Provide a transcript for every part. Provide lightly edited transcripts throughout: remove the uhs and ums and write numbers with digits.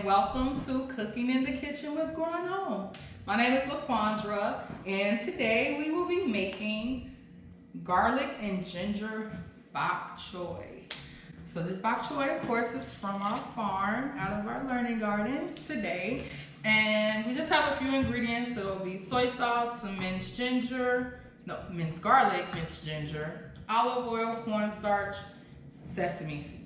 and welcome to Cooking in the Kitchen with Growing Home. My name is LaQuandra, and today we will be making garlic and ginger bok choy. So this bok choy, of course, is from our farm, out of our learning garden today. And we just have a few ingredients. It'll be soy sauce, some minced garlic, minced ginger, olive oil, cornstarch, sesame seeds.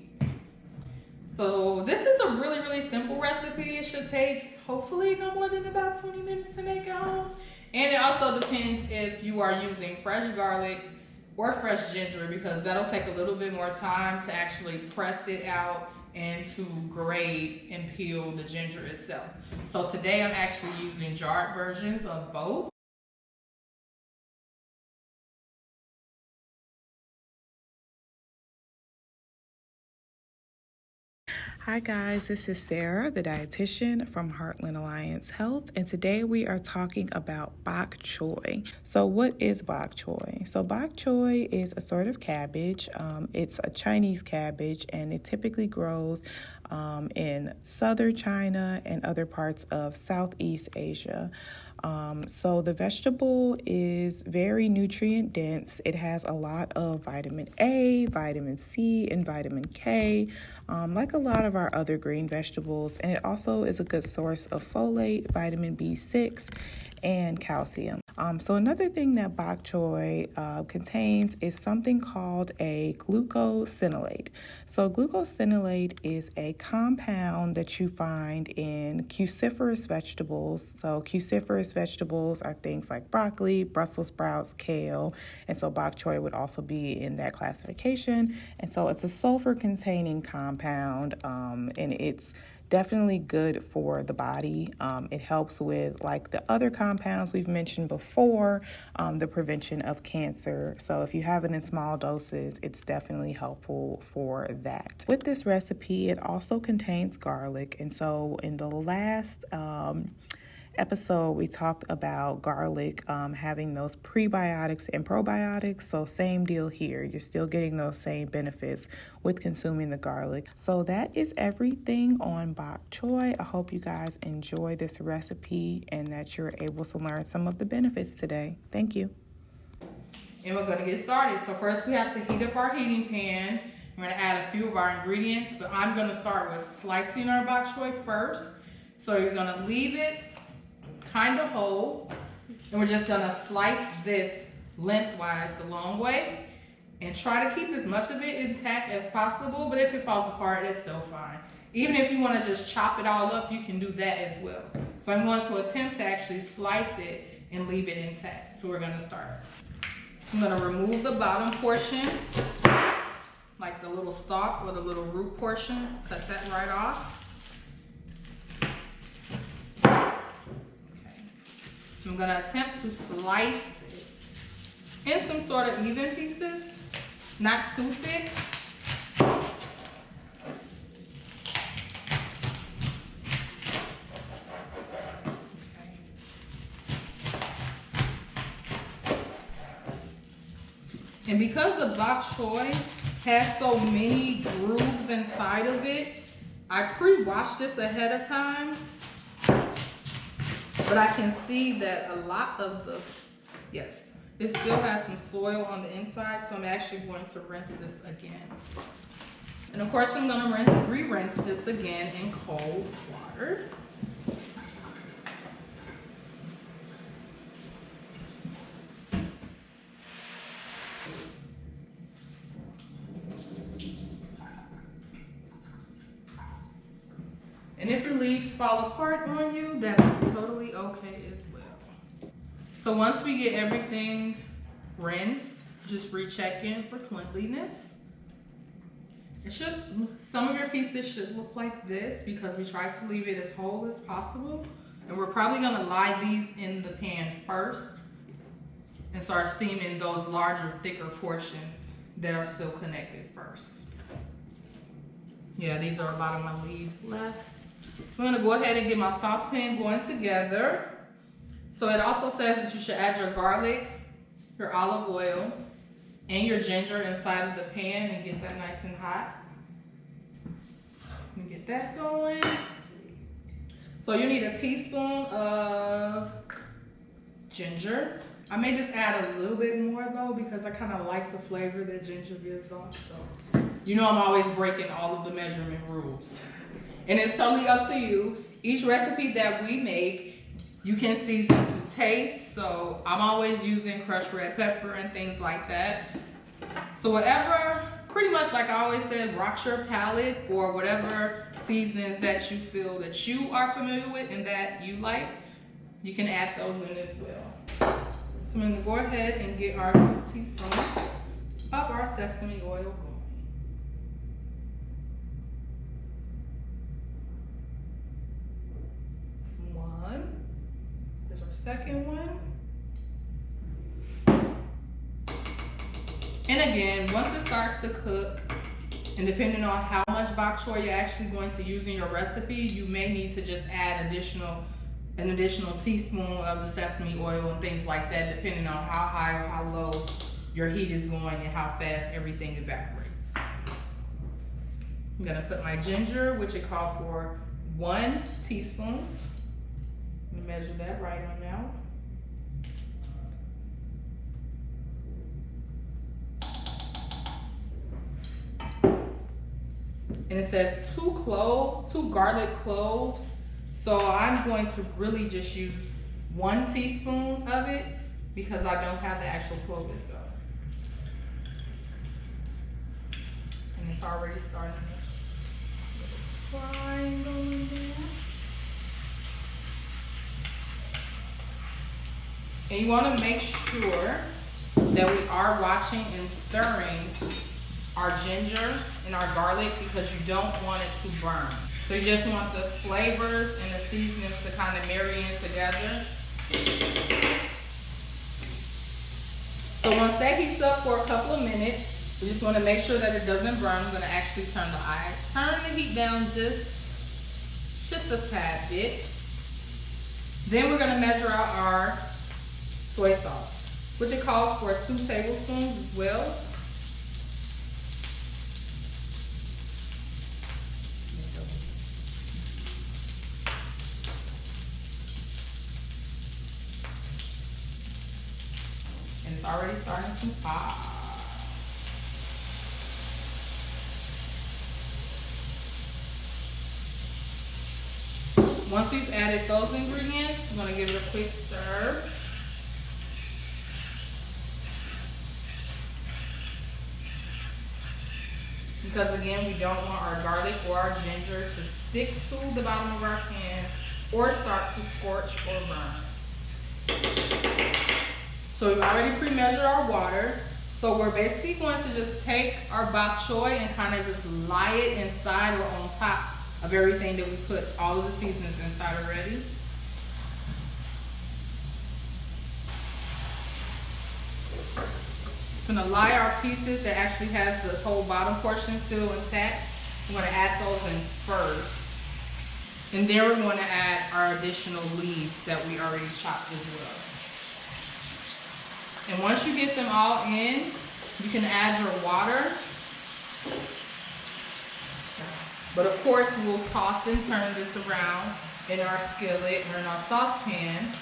So this is a really simple recipe. It should take hopefully no more than about 20 minutes to make at home. And it also depends if you are using fresh garlic or fresh ginger, because that'll take a little bit more time to actually press it out and to grate and peel the ginger itself. So today I'm actually using jarred versions of both. Hi guys, this is Sarah, the dietitian from Heartland Alliance Health, and today we are talking about bok choy. So what is bok choy? So bok choy is a sort of cabbage. It's a Chinese cabbage, and it typically grows in southern China and other parts of Southeast Asia. So the vegetable is very nutrient dense. It has a lot of vitamin A, vitamin C, and vitamin K, like a lot of our other green vegetables. And it also is a good source of folate, vitamin B6, and calcium. So another thing that bok choy contains is something called a glucosinolate. So glucosinolate is a compound that you find in cruciferous vegetables. So cruciferous vegetables are things like broccoli, Brussels sprouts, kale, and so bok choy would also be in that classification. And so it's a sulfur-containing compound, and it's definitely good for the body. It helps with, like the other compounds we've mentioned before, the prevention of cancer. So if you have it in small doses, it's definitely helpful for that. With this recipe, it also contains garlic. And so in the last episode, we talked about garlic having those prebiotics and probiotics. So same deal here. You're still getting those same benefits with consuming the garlic. So that is everything on bok choy. I hope you guys enjoy this recipe and that you're able to learn some of the benefits today. Thank you. And we're going to get started. So first we have to heat up our heating pan. We're going to add a few of our ingredients, but I'm going to start with slicing our bok choy first. So you're going to leave it kind of whole, and we're just gonna slice this lengthwise the long way and try to keep as much of it intact as possible. But if it falls apart, it's still fine. Even if you want to just chop it all up, you can do that as well. So I'm going to attempt to actually slice it and leave it intact. So we're going to start. I'm going to remove the bottom portion, like the little stalk or the little root portion. Cut that right off. I'm going to attempt to slice it in some sort of even pieces, not too thick. And because the bok choy has so many grooves inside of it, I pre-washed this ahead of time. But I can see that a lot of it still has some soil on the inside, so I'm actually going to rinse this again. And of course, I'm going to re-rinse this again in cold water. And if your leaves fall apart on you, that is totally okay as well. So once we get everything rinsed, just recheck in for cleanliness. Some of your pieces should look like this because we try to leave it as whole as possible. And we're probably gonna lie these in the pan first and start steaming those larger, thicker portions that are still connected first. Yeah, these are a lot of my leaves left. So I'm gonna go ahead and get my saucepan going together. So it also says that you should add your garlic, your olive oil, and your ginger inside of the pan and get that nice and hot. Let me get that going. So you need a teaspoon of ginger. I may just add a little bit more though, because I kind of like the flavor that ginger gives off. So, you know, I'm always breaking all of the measurement rules. And it's totally up to you. Each recipe that we make, you can season to taste. So I'm always using crushed red pepper and things like that. So whatever, pretty much like I always said, rocks your palate, or whatever seasonings that you feel that you are familiar with and that you like, you can add those in as well. So I'm gonna go ahead and get our 2 teaspoons of our sesame oil going. That's 1. There's our second one. And again, once it starts to cook, and depending on how much bok choy you're actually going to use in your recipe, you may need to just add an additional teaspoon of the sesame oil and things like that, depending on how high or how low your heat is going and how fast everything evaporates. I'm gonna put my ginger, which it calls for 1 teaspoon. Let me measure that right on now. And it says 2 cloves, 2 garlic cloves. So I'm going to really just use 1 teaspoon of it because I don't have the actual clove itself. And it's already starting to frying going there. And you want to make sure that we are watching and stirring our ginger and our garlic, because you don't want it to burn. So you just want the flavors and the seasonings to kind of marry in together. So once that heats up for a couple of minutes, we just want to make sure that it doesn't burn. I'm going to actually turn the heat down just a tad bit. Then we're going to measure out our soy sauce, which it calls for 2 tablespoons as well. And it's already starting to pop. Once we've added those ingredients, I'm going to give it a quick stir. Because again, we don't want our garlic or our ginger to stick to the bottom of our pan or start to scorch or burn. So we've already pre-measured our water. So we're basically going to just take our bok choy and kind of just lie it inside or on top of everything that we put all of the seasonings inside already. I'm gonna lie our pieces that actually has the whole bottom portion still intact. I'm gonna add those in first. And then we're going to add our additional leaves that we already chopped as well. And once you get them all in, you can add your water. But of course, we'll toss and turn this around in our skillet or in our saucepan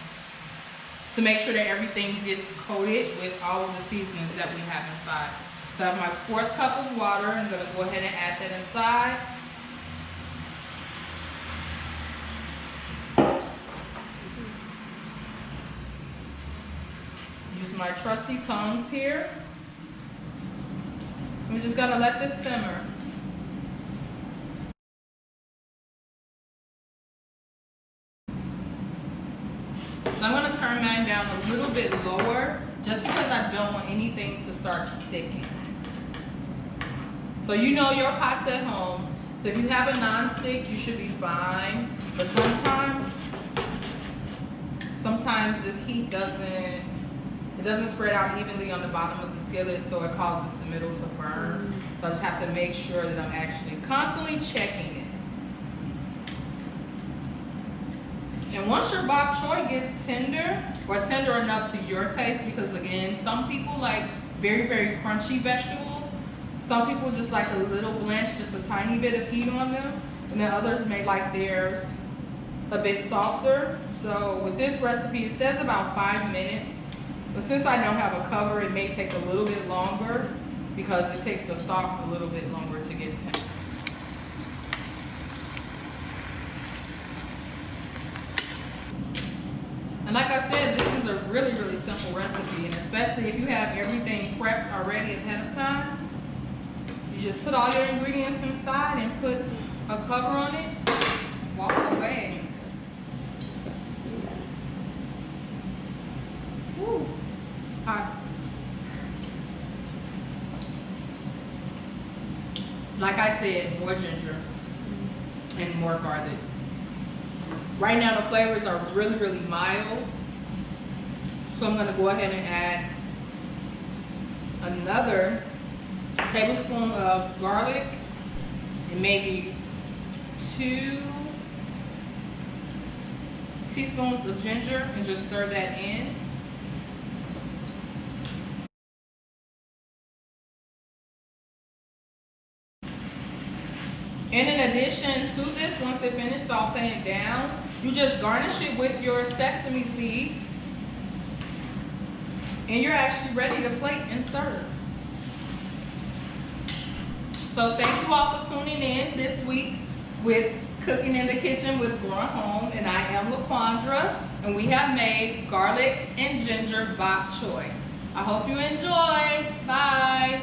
to make sure that everything gets coated with all of the seasonings that we have inside. So I have my 4th cup of water. I'm gonna go ahead and add that inside. Use my trusty tongs here. I'm just gonna let this simmer. So I'm going to turn mine down a little bit lower just because I don't want anything to start sticking. So you know your pots at home. So if you have a non-stick, you should be fine. But sometimes this heat doesn't spread out evenly on the bottom of the skillet, so it causes the middle to burn. So I just have to make sure that I'm actually constantly checking it. And once your bok choy gets tender, or tender enough to your taste, because again, some people like very, very crunchy vegetables. Some people just like a little blanch, just a tiny bit of heat on them. And then others may like theirs a bit softer. So with this recipe, it says about 5 minutes. But since I don't have a cover, it may take a little bit longer because it takes the stock a little bit longer to get tender. And like I said, this is a really, really simple recipe, and especially if you have everything prepped already ahead of time, you just put all your ingredients inside and put a cover on it, walk away. Woo. Hot. Like I said, more ginger and more garlic. Right now the flavors are really, really mild. So I'm gonna go ahead and add another tablespoon of garlic and maybe 2 teaspoons of ginger and just stir that in. And in addition to this, once it finishes sauteing down, you just garnish it with your sesame seeds and you're actually ready to plate and serve. So thank you all for tuning in this week with Cooking in the Kitchen with Growing Home, and I am LaQuandra, and we have made garlic and ginger bok choy. I hope you enjoy. Bye.